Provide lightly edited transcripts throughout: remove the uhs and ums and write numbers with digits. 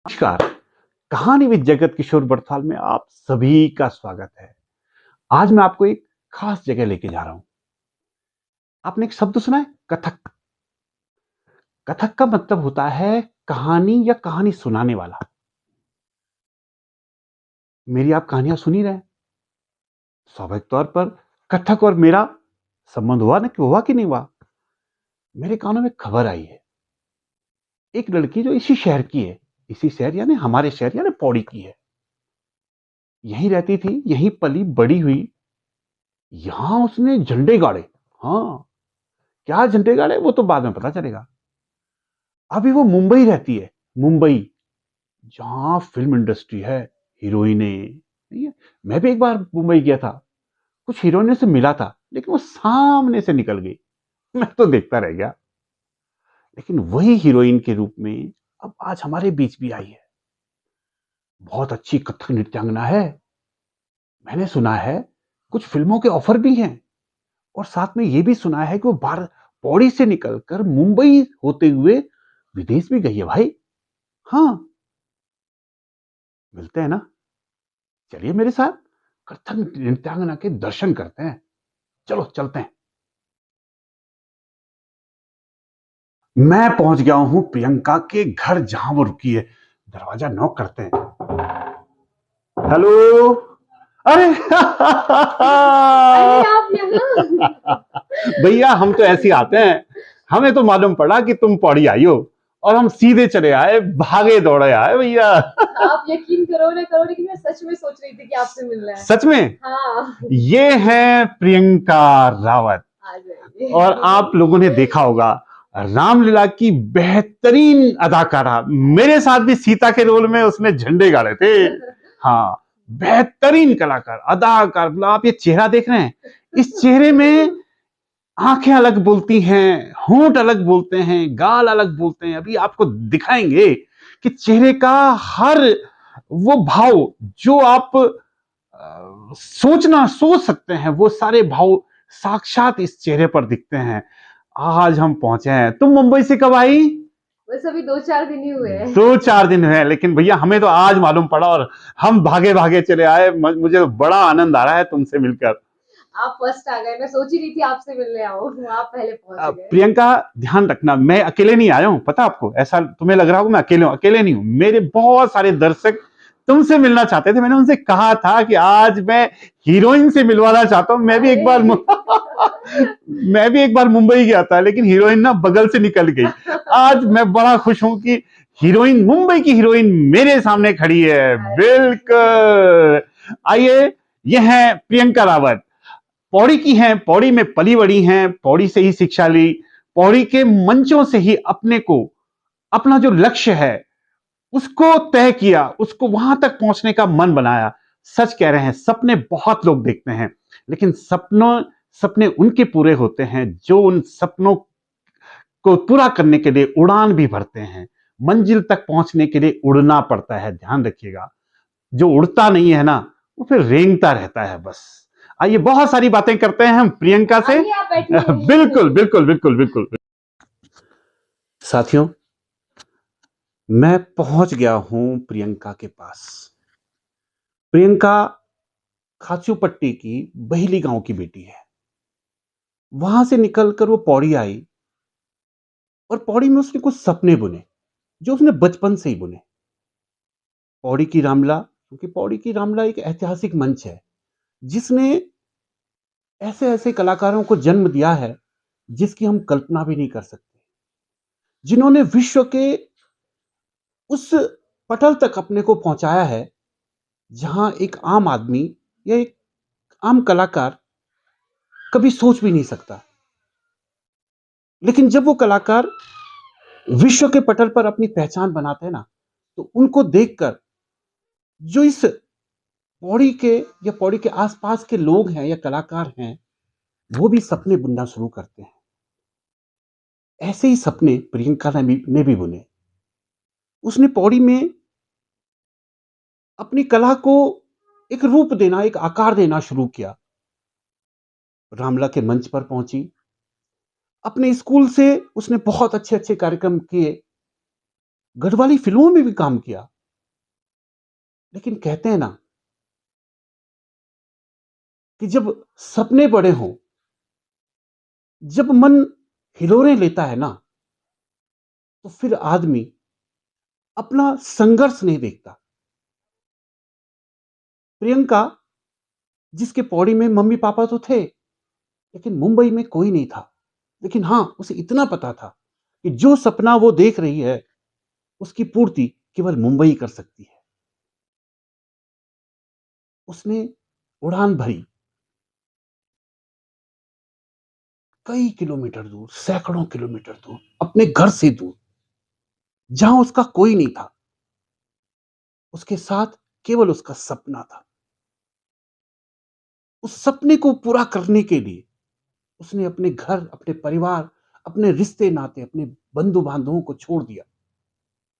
नमस्कार। कहानी विद जगत किशोर बड़थाल में आप सभी का स्वागत है। आज मैं आपको एक खास जगह लेके जा रहा हूं। आपने एक शब्द सुना है, कथक। कथक का मतलब होता है कहानी या कहानी सुनाने वाला। मेरी आप कहानियां सुनी रहे हैं। स्वाभाविक तौर पर कथक और मेरा संबंध हुआ कि नहीं हुआ। मेरे कानों में खबर आई है, एक लड़की जो इसी शहर की है, इसी शहर यानी हमारे शहर यानी पौड़ी की है। यहीं रहती थी, यहीं पली बड़ी हुई। यहां उसने झंडे गाड़े। हाँ, क्या झंडे गाड़े वो तो बाद में पता चलेगा। अभी वो मुंबई रहती है, मुंबई, जहां फिल्म इंडस्ट्री है, हीरोइने। नहीं है। मैं भी एक बार मुंबई गया था, कुछ हीरोइनों से मिला था, लेकिन वो सामने से निकल गई। मैं तो देखता रह गया। लेकिन वही हीरोइन के रूप में अब आज हमारे बीच भी आई है। बहुत अच्छी कथक नृत्यांगना है। मैंने सुना है कुछ फिल्मों के ऑफर भी हैं, और साथ में ये भी सुना है कि वो बाहर पौड़ी से निकलकर मुंबई होते हुए विदेश भी गई है भाई। हाँ, मिलते हैं ना। चलिए मेरे साथ कथक नृत्यांगना के दर्शन करते हैं। चलो चलते हैं। मैं पहुंच गया हूं प्रियंका के घर, जहां वो रुकी है। दरवाजा नॉक करते हैं। हेलो। अरे अरे आप यहाँ। भैया, हम तो ऐसे ही आते हैं। हमें तो मालूम पड़ा कि तुम पौड़ी आई हो, और हम सीधे चले आए, भागे दौड़े आए भैया। आप यकीन करो ना करो, लेकिन मैं सच में सोच रही थी कि आपसे मिलना है। सच में? हाँ, ये है प्रियंका रावत। आ जाइए। और आप लोगों ने देखा होगा, रामलीला की बेहतरीन अदाकारा। मेरे साथ भी सीता के रोल में उसने झंडे गाड़े थे। हाँ, बेहतरीन कलाकार, अदाकार। मतलब आप ये चेहरा देख रहे हैं, इस चेहरे में आंखें अलग बोलती हैं, होंठ अलग बोलते हैं, गाल अलग बोलते हैं। अभी आपको दिखाएंगे कि चेहरे का हर वो भाव जो आप सोच सकते हैं, वो सारे भाव साक्षात इस चेहरे पर दिखते हैं। आज हम पहुंचे हैं। तुम मुंबई से कब आई? बस अभी 2-4 दिन ही हुए हैं। 2-4 दिन हुए, लेकिन भैया हमें तो आज मालूम पड़ा, और हम भागे भागे चले आए। मुझे तो बड़ा आनंद आ रहा है तुमसे मिलकर। आप फर्स्ट आ गए, मैं सोच ही रही थी आपसे मिलने आऊं, आप पहले पहुंच गए। प्रियंका, ध्यान रखना, मैं अकेले नहीं आया हूं। पता आपको, ऐसा तुम्हें लग रहा होगा मैं अकेले हूं। अकेले नहीं हूं, मेरे बहुत सारे दर्शक तुमसे मिलना चाहते थे। मैंने उनसे कहा था कि आज मैं हीरोइन से मिलवाना चाहता हूं। मैं भी एक बार मैं भी एक बार मुंबई गया था, लेकिन हीरोइन ना बगल से निकल गई। आज मैं बड़ा खुश हूं कि हीरोइन, मुंबई की हीरोइन मेरे सामने खड़ी है। बिल्कुल। आइए, ये है प्रियंका रावत। पौड़ी की हैं, पौड़ी में पली बड़ी हैं, पौड़ी से ही शिक्षा ली, पौड़ी के मंचों से ही अपने को, अपना जो लक्ष्य है उसको तय किया, उसको वहां तक पहुंचने का मन बनाया। सच कह रहे हैं, सपने बहुत लोग देखते हैं, लेकिन सपने उनके पूरे होते हैं जो उन सपनों को पूरा करने के लिए उड़ान भी भरते हैं। मंजिल तक पहुंचने के लिए उड़ना पड़ता है, ध्यान रखिएगा। जो उड़ता नहीं है ना, वो फिर रेंगता रहता है बस। आइए, बहुत सारी बातें करते हैं हम प्रियंका से। आइए, आप बैठिए। बिल्कुल बिल्कुल बिल्कुल बिल्कुल। साथियों, मैं पहुंच गया हूं प्रियंका के पास। प्रियंका खाचूपट्टी की बहेली गांव की बेटी है। वहां से निकलकर वो पौड़ी आई, और पौड़ी में उसने कुछ सपने बुने, जो उसने बचपन से ही बुने। पौड़ी की रामला, क्योंकि पौड़ी की रामला एक ऐतिहासिक मंच है, जिसने ऐसे ऐसे कलाकारों को जन्म दिया है जिसकी हम कल्पना भी नहीं कर सकते, जिन्होंने विश्व के उस पटल तक अपने को पहुंचाया है, जहां एक आम आदमी या एक आम कलाकार कभी सोच भी नहीं सकता। लेकिन जब वो कलाकार विश्व के पटल पर अपनी पहचान बनाते हैं ना, तो उनको देखकर जो इस पौड़ी के या पौड़ी के आसपास के लोग हैं या कलाकार हैं, वो भी सपने बुनना शुरू करते हैं। ऐसे ही सपने प्रियंका ने भी बुने। उसने पौड़ी में अपनी कला को एक रूप देना, एक आकार देना शुरू किया। रामला के मंच पर पहुंची। अपने स्कूल से उसने बहुत अच्छे अच्छे कार्यक्रम किए, गढ़वाली फिल्मों में भी काम किया। लेकिन कहते हैं ना कि जब सपने बड़े हों, जब मन हिलोरें लेता है ना, तो फिर आदमी अपना संघर्ष नहीं देखता। प्रियंका, जिसके पौड़ी में मम्मी पापा तो थे, लेकिन मुंबई में कोई नहीं था। लेकिन हाँ, उसे इतना पता था कि जो सपना वो देख रही है, उसकी पूर्ति केवल मुंबई कर सकती है। उसने उड़ान भरी, कई किलोमीटर दूर, सैकड़ों किलोमीटर दूर, अपने घर से दूर, जहां उसका कोई नहीं था। उसके साथ केवल उसका सपना था। उस सपने को पूरा करने के लिए उसने अपने घर, अपने परिवार, अपने रिश्ते नाते, अपने बंधु बांधवों को छोड़ दिया।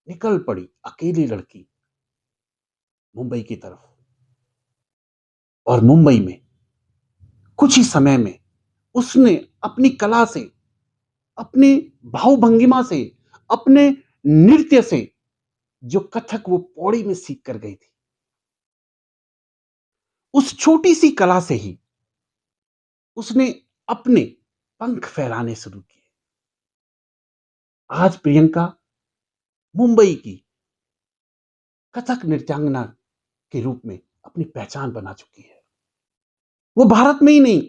निकल पड़ी अकेली लड़की मुंबई की तरफ। और मुंबई में कुछ ही समय में उसने अपनी कला से, अपनी भाव भंगिमा से, अपने नृत्य से, जो कथक वो पौड़ी में सीख कर गई थी, उस छोटी सी कला से ही उसने अपने पंख फैलाने शुरू किए। आज प्रियंका मुंबई की कथक नृत्यांगना के रूप में अपनी पहचान बना चुकी है। वो भारत में ही नहीं,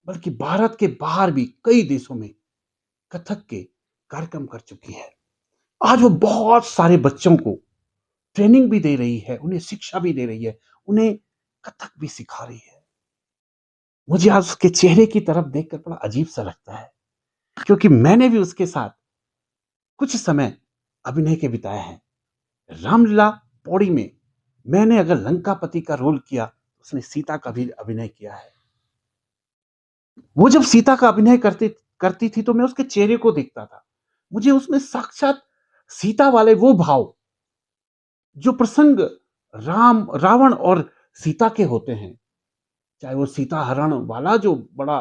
बल्कि भारत के बाहर भी कई देशों में कथक के कार्यक्रम कर चुकी है। आज वो बहुत सारे बच्चों को ट्रेनिंग भी दे रही है, उन्हें शिक्षा भी दे रही है, उन्हें कथक भी सिखा रही है। मुझे आज उसके चेहरे की तरफ देखकर बड़ा अजीब सा लगता है, क्योंकि मैंने भी उसके साथ कुछ समय अभिनय के बिताए हैं। रामलीला पौड़ी में मैंने अगर लंकापति का रोल किया, उसने सीता का भी अभिनय किया है। वो जब सीता का अभिनय करती थी तो मैं उसके चेहरे को देखता था। मुझे उसमें साक्षात सीता वाले वो भाव, जो प्रसंग रावण और सीता के होते हैं, चाहे वो सीता हरण वाला जो बड़ा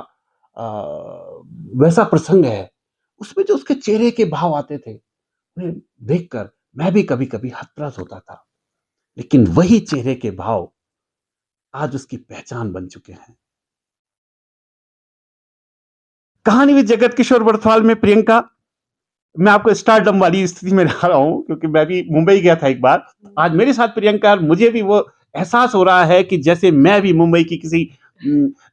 वैसा प्रसंग है, उसमें जो उसके चेहरे के भाव आते थे, उन्हें देखकर मैं भी कभी कभी हतप्रभ होता था। लेकिन वही चेहरे के भाव आज उसकी पहचान बन चुके हैं। कहानी विद जगत किशोर बड़थवाल में प्रियंका, मैं आपको स्टारडम वाली स्थिति में ला रहा हूं, क्योंकि मैं भी मुंबई गया था एक बार। आज मेरे साथ प्रियंका, मुझे भी वो एहसास हो रहा है कि जैसे मैं भी मुंबई की किसी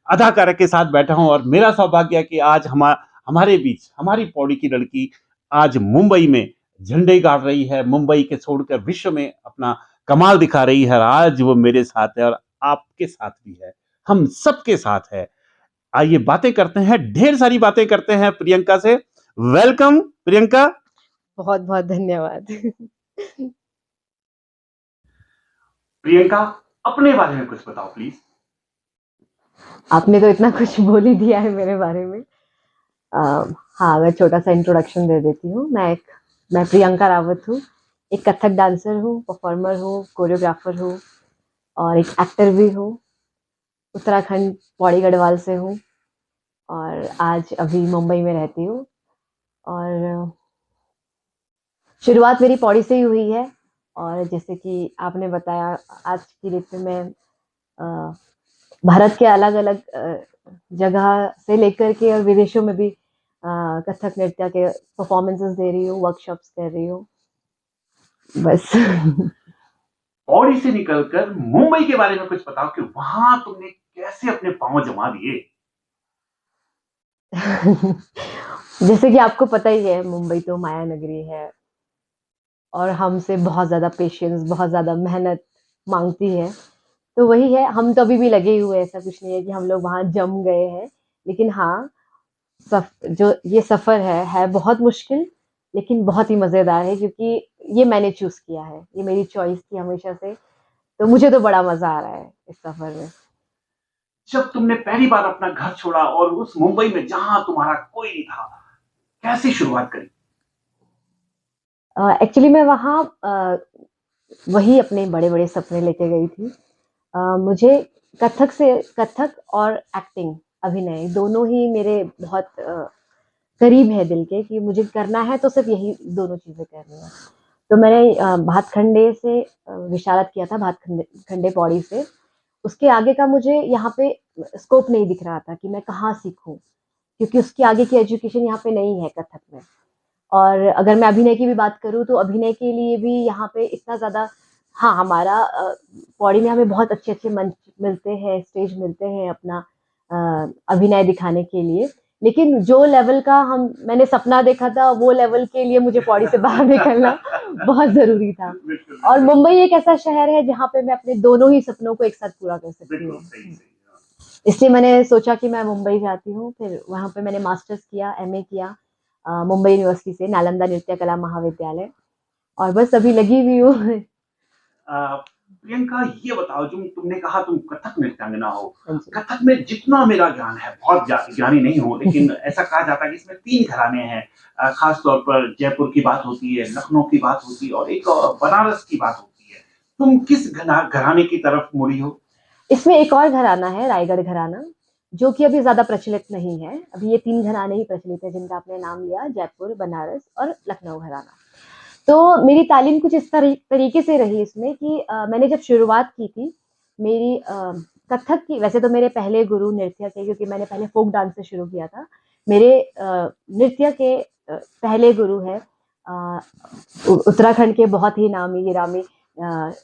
अदाकारा के साथ बैठा हूं, और मेरा सौभाग्य है कि आज हमारे बीच हमारी पौड़ी की लड़की आज मुंबई में झंडे गाड़ रही है, मुंबई के छोड़कर विश्व में अपना कमाल दिखा रही है। आज वो मेरे साथ है और आपके साथ भी है, हम सबके साथ है। आइए बातें करते हैं, ढेर सारी बातें करते हैं प्रियंका से। वेलकम प्रियंका। बहुत बहुत धन्यवाद। प्रियंका, अपने बारे में कुछ बताओ प्लीज। आपने तो इतना कुछ बोल ही दिया है मेरे बारे में। हाँ, मैं छोटा सा इंट्रोडक्शन दे देती हूँ। मैं प्रियंका रावत हूँ। एक कथक डांसर हूँ, परफॉर्मर हूँ, कोरियोग्राफर हूँ और एक एक्टर भी हूँ। उत्तराखंड पौड़ी गढ़वाल से हूँ और आज अभी मुंबई में रहती हूँ। और शुरुआत मेरी पौड़ी से ही हुई है। और जैसे कि आपने बताया, आज की डेट में मैं भारत के अलग अलग जगह से लेकर के और विदेशों में भी कथक नृत्य के परफॉर्मेंसेस दे रही हूँ, वर्कशॉप्स कर रही हूँ, बस। पौड़ी से निकलकर मुंबई के बारे में कुछ बताओ कि वहां तुमने कैसे अपने पांव जमा दिए। जैसे कि आपको पता ही है, मुंबई तो माया नगरी है और हमसे बहुत ज़्यादा पेशेंस, बहुत ज़्यादा मेहनत मांगती है। तो वही है, हम तो अभी भी लगे हुए हैं, ऐसा कुछ नहीं है कि हम लोग वहाँ जम गए हैं। लेकिन हाँ, जो ये सफ़र है बहुत मुश्किल, लेकिन बहुत ही मज़ेदार है, क्योंकि ये मैंने चूज़ किया है, ये मेरी चॉइस थी हमेशा से। तो मुझे तो बड़ा मज़ा आ रहा है इस सफ़र में। जब तुमने पहली बार अपना घर छोड़ा और उस मुंबई में जहां तुम्हारा कोई नहीं था, कैसे शुरुआत करी? एक्चुअली मैं वहाँ वही अपने बड़े-बड़े सपने लेके गई थी। मुझे कथक और एक्टिंग, अभिनय दोनों ही मेरे बहुत करीब है दिल के, कि मुझे करना है तो सिर्फ यही दोनों चीज़ें करनी है। तो मैंने भातखंडे से विशारद किया था, भातखंडे पौड़ी से। उसके आगे का मुझे यहाँ पे स्कोप नहीं दिख रहा था कि मैं कहाँ सीखूँ, क्योंकि उसके आगे की एजुकेशन यहाँ पे नहीं है कथक में। और अगर मैं अभिनय की भी बात करूँ तो अभिनय के लिए भी यहाँ पे इतना ज़्यादा, हाँ, हमारा पौड़ी में हमें बहुत अच्छे-अच्छे मंच मिलते हैं, स्टेज मिलते हैं अपना अभिनय दिखाने के लिए। लेकिन जो लेवल का मैंने सपना देखा था, वो लेवल के लिए मुझे पौड़ी से बाहर निकलना बहुत ज़रूरी था। और मुंबई एक ऐसा शहर है जहाँ पे मैं अपने दोनों ही सपनों को एक साथ पूरा कर सकती हूँ। इसलिए मैंने सोचा कि मैं मुंबई जाती हूँ, फिर वहाँ पे मैंने मास्टर्स किया, एमए किया मुंबई यूनिवर्सिटी से, नालंदा नृत्य कला महाविद्यालय, और बस अभी लगी हुई हूँ। प्रियंका, ये बताओ, जो तुमने कहा तुम कथक नृत्यांगना हो, हाँ जी। कथक में जितना मेरा ज्ञान है, बहुत ज्ञानी नहीं हूँ, लेकिन ऐसा कहा जाता है कि इसमें 3 घराने हैं। खास तौर पर जयपुर की बात होती है, लखनऊ की बात होती है, और एक बनारस की बात होती है। तुम किस घराने की तरफ मुड़ी हो? इसमें एक और घराना है, रायगढ़ घराना, जो कि अभी ज़्यादा प्रचलित नहीं है। अभी ये 3 घराने ही प्रचलित है जिनका आपने नाम लिया, जयपुर, बनारस और लखनऊ घराना। तो मेरी तालीम कुछ इस तरीके से रही इसमें कि मैंने जब शुरुआत की थी, मेरी कथक की, वैसे तो मेरे पहले गुरु नृत्य के, क्योंकि मैंने पहले फ़ोक डांस से शुरू किया था। मेरे नृत्य के पहले गुरु हैं उत्तराखंड के बहुत ही नामी गिरामी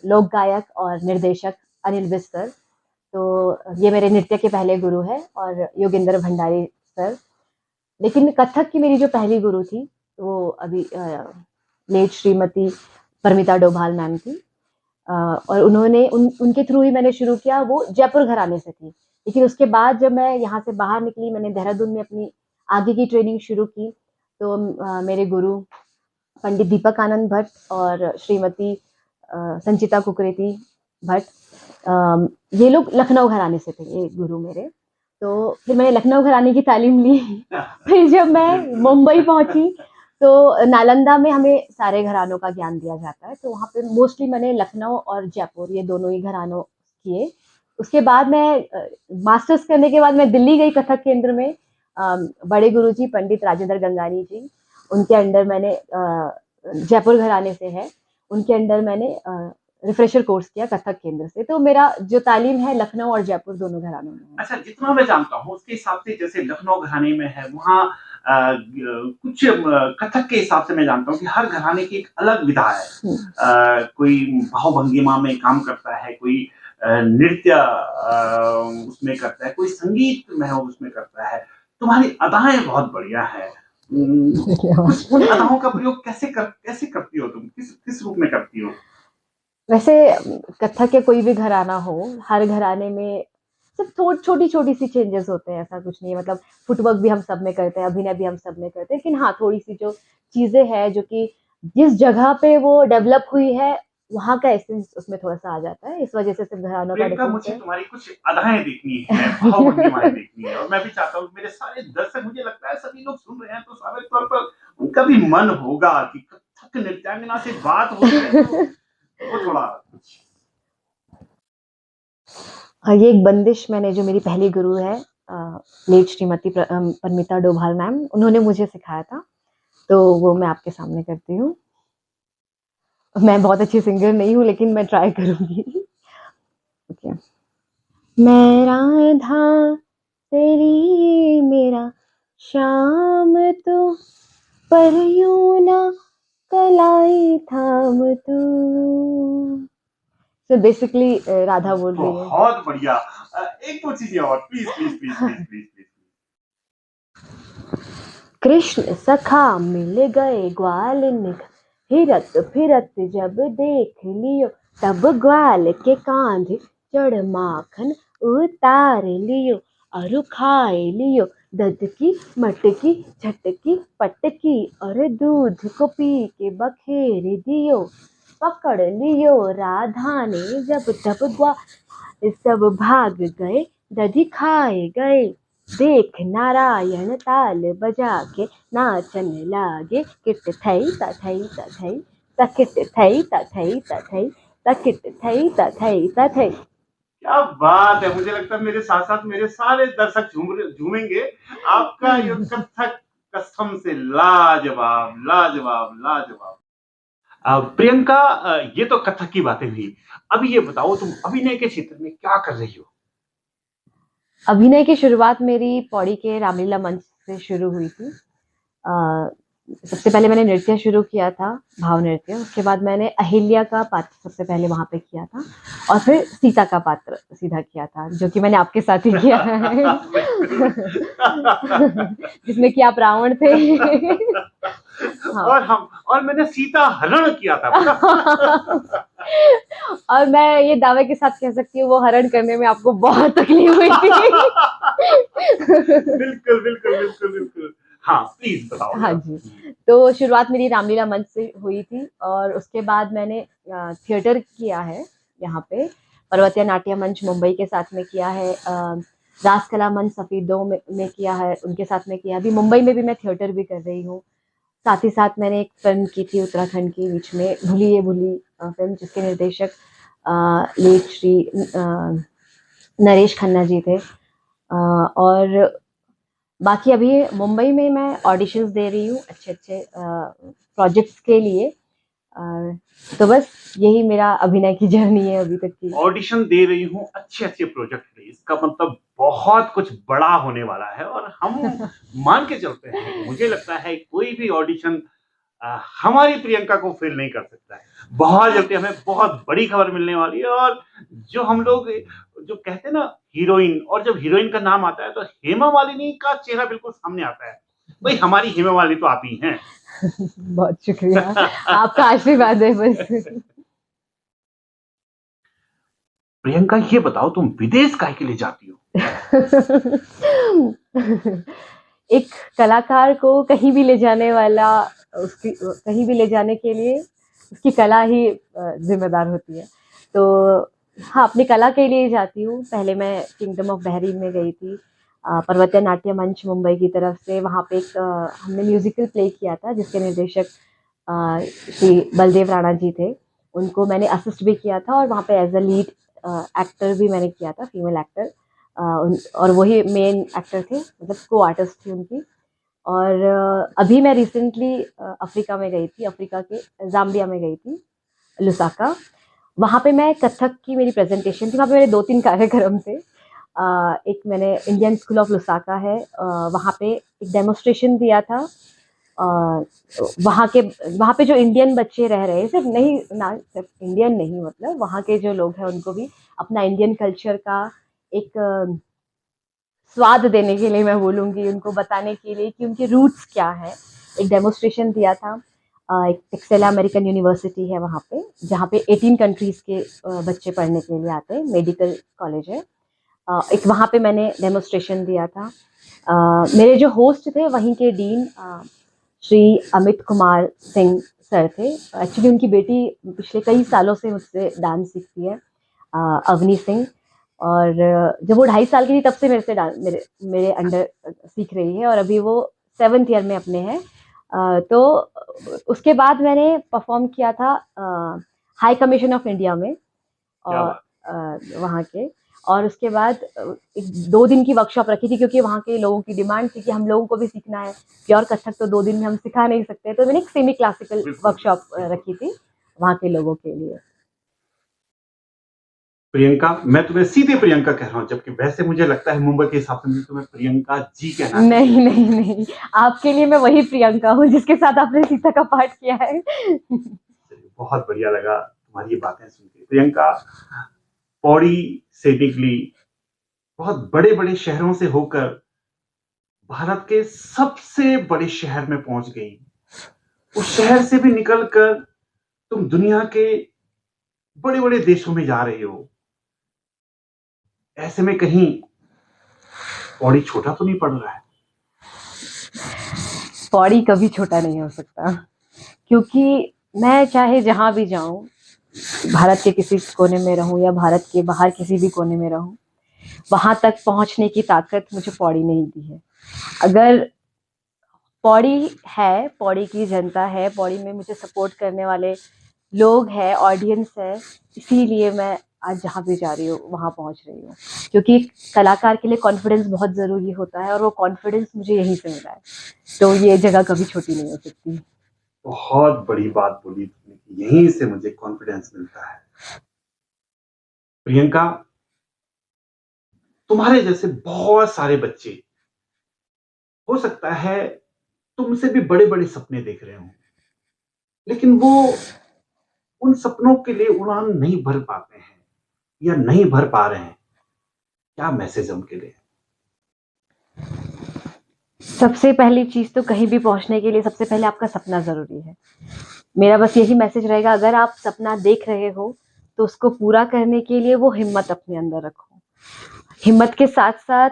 लोक गायक और निर्देशक अनिल विज सर। तो ये मेरे नृत्य के पहले गुरु हैं, और योगेंद्र भंडारी सर। लेकिन कथक की मेरी जो पहली गुरु थी, वो अभी लेट श्रीमती परमिता डोभाल मैम थी, और उन्होंने उनके थ्रू ही मैंने शुरू किया। वो जयपुर घराने से थी, लेकिन उसके बाद जब मैं यहाँ से बाहर निकली, मैंने देहरादून में अपनी आगे की ट्रेनिंग शुरू की। तो मेरे गुरु पंडित दीपक आनंद भट्ट और श्रीमती संचिता कुकरेती भट्ट, ये लोग लखनऊ घराने से थे, ये गुरु मेरे। तो फिर मैंने लखनऊ घराने की तालीम ली। फिर जब मैं मुंबई पहुंची, तो नालंदा में हमें सारे घरानों का ज्ञान दिया जाता है, तो वहाँ पे मोस्टली मैंने लखनऊ और जयपुर, ये दोनों ही घरानों किए। उसके बाद मैं मास्टर्स करने के बाद मैं दिल्ली गई कथक केंद्र में। बड़े गुरुजी पंडित राजेंद्र गंगानी जी, उनके अंडर मैंने जयपुर घराने से है, उनके अंडर मैंने रिफ्रेशर कोर्स किया कथक केंद्र से। तो मेरा जो तालीम है लखनऊ और जयपुर दोनों घरानों में है। अच्छा, जितना मैं जानता हूँ उसके हिसाब से, जैसे लखनऊ घराने में है, वहाँ कुछ कथक के हिसाब से मैं जानता हूँ कि हर घराने की एक अलग विधा है। कोई भावभंगिमा में काम करता है, कोई नृत्य उसमें करता है, कोई संगीत में उसमें करता है। तुम्हारी अदाएं बहुत बढ़िया है। उन अदाओं का प्रयोग कैसे करती हो तुम? किस रूप में करती हो? वैसे कथक के कोई भी घराना हो, हर घराने में सिर्फ छोटी-छोटी सी चेंजेस होते हैं, ऐसा कुछ नहीं है। मतलब फुटवर्क भी हम सब में करते हैं, अभिनय भी हम सब में करते हैं, लेकिन हाँ, थोड़ी-सी जो चीज़ें हैं जो कि जिस जगह पे वो डेवलप हुई है, वहाँ का एसेंस उसमें थोड़ा-सा आ जाता है। इस वजह से सिर्फ घरानों का प्रियंका, डिफरेंस मुझे है। तुम्हारी कुछ अदाएं देखनी है, भावभंगिमाएं देखनी है, और मैं भी चाहता हूँ मेरे सारे दर्शक, मुझे लगता है सभी लोग सुन रहे हैं, तो स्वाभाविक तौर पर उनका भी मन होगा कि कथक नृत्यांगना से बात हो रही है, तो वो थोड़ा कुछ। ये एक बंदिश मैंने, जो मेरी पहली गुरु है लेट श्रीमती परमिता डोभाल मैम, उन्होंने मुझे सिखाया था, तो वो मैं आपके सामने करती हूँ। मैं बहुत अच्छी सिंगर नहीं हूँ, लेकिन मैं ट्राई करूँगी। ओके। मैं राधा तेरी मेरा श्याम तू, पर यूं ना कलाई थाम तू। तो बेसिकली राधा बोल रही है। बहुत बढ़िया। एक दो चीजें और, please please please please please please. Krishna सखा मिल गए ग्वाल निख, फिरत फिरत जब देख लियो, तब ग्वाल के कांधे चढ़ माखन उतार लियो, और खाए लियो दध की मटकी झटकी पटकी, और दूध को पी के बखेर दियो। पकड़ लियो राधा ने जब तब ग्वाल सब भाग गए, दधी खाए गए। देख नारायण ताल बजा के नाचन लागे, किट थई तथई तथई तकिट थई तथई तथई तकिट थई तथई तथई। क्या बात है! मुझे लगता है मेरे साथ साथ मेरे सारे दर्शक झूमेंगे। आपका ये कथक कसम से लाजवाब लाजवाब लाजवाब। प्रियंका, ये तो कथक की बातें हुई। अभी ये बताओ, तुम अभिनय के क्षेत्र में क्या कर रही हो? अभिनय की शुरुआत मेरी पौड़ी के रामलीला मंच से शुरू हुई थी। अ, सबसे पहले मैंने नृत्य शुरू किया था, भाव नृत्य। उसके बाद मैंने अहिल्या का पात्र सबसे पहले वहाँ पे किया था और फिर सीता का पात्र सीधा किया था, जो कि मैंने आपके साथ ही किया है। जिसमें कि आप रावण थे। हाँ। और मैंने सीता हरण किया था, पता? और मैं ये दावे के साथ कह सकती हूँ वो हरण करने में आपको बहुत तकलीफ हुई थी। बिल्कुल, बिल्कुल, बिल्कुल, बिल्कुल। हाँ, प्लीज़ बताओ हाँ ज़रा। जी। तो शुरुआत मेरी रामलीला मंच से हुई थी और उसके बाद मैंने थिएटर किया है यहाँ पे। पर्वतीय नाट्य मंच मुंबई के साथ में किया है। रास कला मंच सफ़ीदों में किया है, उनके साथ में किया। अभी मुंबई में भी मैं थिएटर भी कर रही हूँ। साथ ही साथ मैंने एक फ़िल्म की थी उत्तराखंड की, बीच में भूली ये भूली फ़िल्म, जिसके निर्देशक लेट श्री नरेश खन्ना जी थे। और बाकी अभी मुंबई में मैं ऑडिशंस दे रही हूँ अच्छे-अच्छे प्रोजेक्ट्स के लिए। अ, तो बस यही मेरा अभिनय की जर्नी है अभी तक की। ऑडिशन दे रही हूँ अच्छे-अच्छे प्रोजेक्ट के लिए, इसका मतलब बहुत कुछ बड़ा होने वाला है और हम मान के चलते हैं। मुझे लगता है कोई भी ऑडिशन हमारी प्रियंका को फेल नहीं कर सकता है। बहुत जल्दी हमें बहुत बड़ी खबर मिलने वाली है और जो हम लोग जो कहते हैं ना हीरोइन, और जब हीरोइन का नाम आता है तो हेमा मालिनी का चेहरा बिल्कुल सामने आता है। भाई हमारी हेमा मालिनी तो आप ही हैं। बहुत शुक्रिया। आपका आशीर्वाद है बस। प्रियंका, ये बताओ तुम विदेश काहे के लिए जाती हो? एक कलाकार को कहीं भी ले जाने वाला, उसकी कहीं भी ले जाने के लिए उसकी कला ही ज़िम्मेदार होती है। तो हाँ, अपनी कला के लिए जाती हूँ। पहले मैं किंगडम ऑफ बहरीन में गई थी। पर्वतीय नाट्य मंच मुंबई की तरफ से वहाँ पे एक हमने म्यूज़िकल प्ले किया था, जिसके निर्देशक श्री बलदेव राणा जी थे। उनको मैंने असिस्ट भी किया था और वहाँ पे एज़ अ लीड एक्टर भी मैंने किया था, फीमेल एक्टर। और वही मेन एक्टर थे, मतलब को आर्टिस्ट थी उनकी। और अभी मैं रिसेंटली अफ्रीका में गई थी, अफ्रीका के ज़ाम्बिया में गई थी, लुसाका। वहाँ पे मैं कथक की मेरी प्रेजेंटेशन थी। वहाँ पे मेरे 2-3 कार्यक्रम थे। एक मैंने इंडियन स्कूल ऑफ लुसाका है, वहाँ पे एक डेमोन्स्ट्रेशन दिया था। अ, वहाँ पे जो इंडियन बच्चे रह रहे हैं, सिर्फ नहीं ना, सिर्फ इंडियन नहीं, मतलब वहाँ के जो लोग हैं उनको भी अपना इंडियन कल्चर का एक स्वाद देने के लिए मैं बोलूँगी, उनको बताने के लिए कि उनके रूट्स क्या हैं। एक डेमोन्स्ट्रेशन दिया था। एक टेक्सला अमेरिकन यूनिवर्सिटी है वहाँ पे, जहाँ पे 18 कंट्रीज़ के बच्चे पढ़ने के लिए आते हैं, मेडिकल कॉलेज है। एक वहाँ पे मैंने डेमोन्स्ट्रेशन दिया था। मेरे जो होस्ट थे वहीं के डीन श्री अमित कुमार सिंह सर थे। एक्चुअली उनकी बेटी पिछले कई सालों से मुझसे डांस सीखती है, अवनी सिंह। और जब वो 2.5 साल की थी तब से मेरे से डांस मेरे मेरे अंडर सीख रही है और अभी वो 7th ईयर में अपने है। तो उसके बाद मैंने परफॉर्म किया था हाई कमीशन ऑफ इंडिया में, क्या और बात! वहाँ के। और उसके बाद एक 2 दिन की वर्कशॉप रखी थी, क्योंकि वहाँ के लोगों की डिमांड थी कि हम लोगों को भी सीखना है। प्योर कथक तो 2 दिन में हम सिखा नहीं सकते, तो मैंने एक सेमी क्लासिकल बिल्कुल, वर्कशॉप बिल्कुल। रखी थी वहाँ के लोगों के लिए। प्रियंका, मैं तुम्हें सीधे प्रियंका कह रहा हूँ, जबकि वैसे मुझे लगता है मुंबई के हिसाब से मुझे तुम्हें प्रियंका जी कहना चाहिए। नहीं, नहीं, नहीं। आपके लिए मैं वही प्रियंका हूँ जिसके साथ आपने सीता का पाठ किया है। चलिए, बहुत बढ़िया लगा तुम्हारी ये बातें सुन के। प्रियंका पौड़ी से निकली, बहुत बड़े-बड़े शहरों से होकर भारत के सबसे बड़े शहर में पहुंच गई। उस शहर से भी निकलकर तुम दुनिया के बड़े-बड़े देशों में जा रहे हो। ऐसे में कहीं पौड़ी छोटा तो नहीं पड़ रहा है? पौड़ी कभी छोटा नहीं हो सकता, क्योंकि मैं चाहे जहाँ भी जाऊँ, भारत के किसी कोने में रहूँ या भारत के बाहर किसी भी कोने में रहूँ, वहाँ तक पहुँचने की ताकत मुझे पौड़ी ने ही दी है। अगर पौड़ी है, पौड़ी की जनता है, पौड़ी में मुझे सपोर्ट करने वाले लोग हैं, ऑडियंस है, इसीलिए मैं आज जहाँ भी जा रही हूँ वहाँ पहुँच रही हूँ। क्योंकि कलाकार के लिए कॉन्फिडेंस बहुत ज़रूरी होता है और वो कॉन्फिडेंस मुझे यहीं से मिला है। तो ये जगह कभी छोटी नहीं हो सकती। बहुत बड़ी बात बोली तुमने, यहीं से मुझे कॉन्फिडेंस मिलता है। प्रियंका, तुम्हारे जैसे बहुत सारे बच्चे हो सकता है तुमसे भी बड़े बड़े सपने देख रहे हो, लेकिन वो उन सपनों के लिए उड़ान नहीं भर पाते हैं या नहीं भर पा रहे हैं। क्या मैसेज है उनके लिए? सबसे पहली चीज तो कहीं भी पहुंचने के लिए सबसे पहले आपका सपना जरूरी है। मेरा बस यही मैसेज रहेगा, अगर आप सपना देख रहे हो तो उसको पूरा करने के लिए वो हिम्मत अपने अंदर रखो। हिम्मत के साथ साथ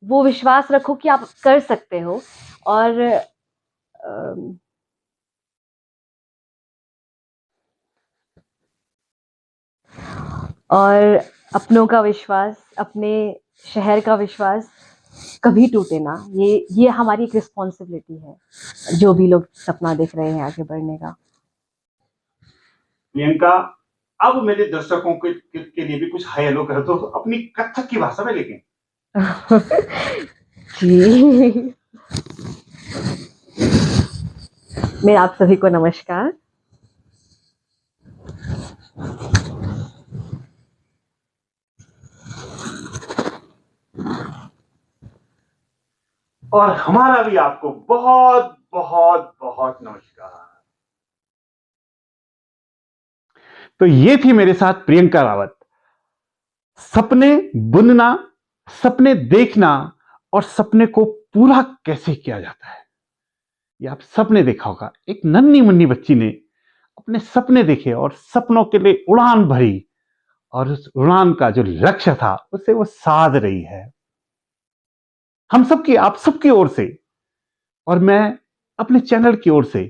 वो विश्वास रखो कि आप कर सकते हो। और और अपनों का विश्वास, अपने शहर का विश्वास कभी टूटे ना। ये हमारी एक रिस्पॉन्सिबिलिटी है, जो भी लोग सपना देख रहे हैं आगे बढ़ने का। प्रियंका, अब मेरे दर्शकों के लिए भी कुछ हाय हेलो कर दो अपनी कथक की भाषा में, लेकिन जी, मेरा आप सभी को नमस्कार। और हमारा भी आपको बहुत बहुत बहुत नमस्कार। तो ये थी मेरे साथ प्रियंका रावत। सपने बुनना, सपने देखना और सपने को पूरा कैसे किया जाता है, ये आप सबने देखा होगा। एक नन्ही मुन्नी बच्ची ने अपने सपने देखे और सपनों के लिए उड़ान भरी, और उस उड़ान का जो लक्ष्य था उसे वो साध रही है। हम सबकी, आप सबकी ओर से, और मैं अपने चैनल की ओर से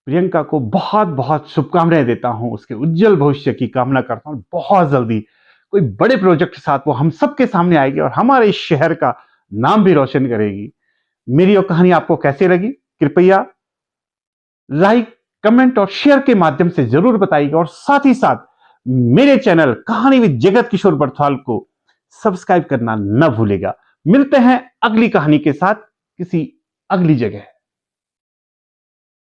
प्रियंका को बहुत बहुत शुभकामनाएं देता हूं, उसके उज्जवल भविष्य की कामना करता हूं। बहुत जल्दी कोई बड़े प्रोजेक्ट के साथ वो हम सबके सामने आएगी और हमारे इस शहर का नाम भी रोशन करेगी। मेरी ये कहानी आपको कैसी लगी, कृपया लाइक, कमेंट और शेयर के माध्यम से जरूर बताइएगा, और साथ ही साथ मेरे चैनल कहानी विद जगत किशोर बरथवाल को सब्सक्राइब करना न भूलेगा। मिलते हैं अगली कहानी के साथ किसी अगली जगह।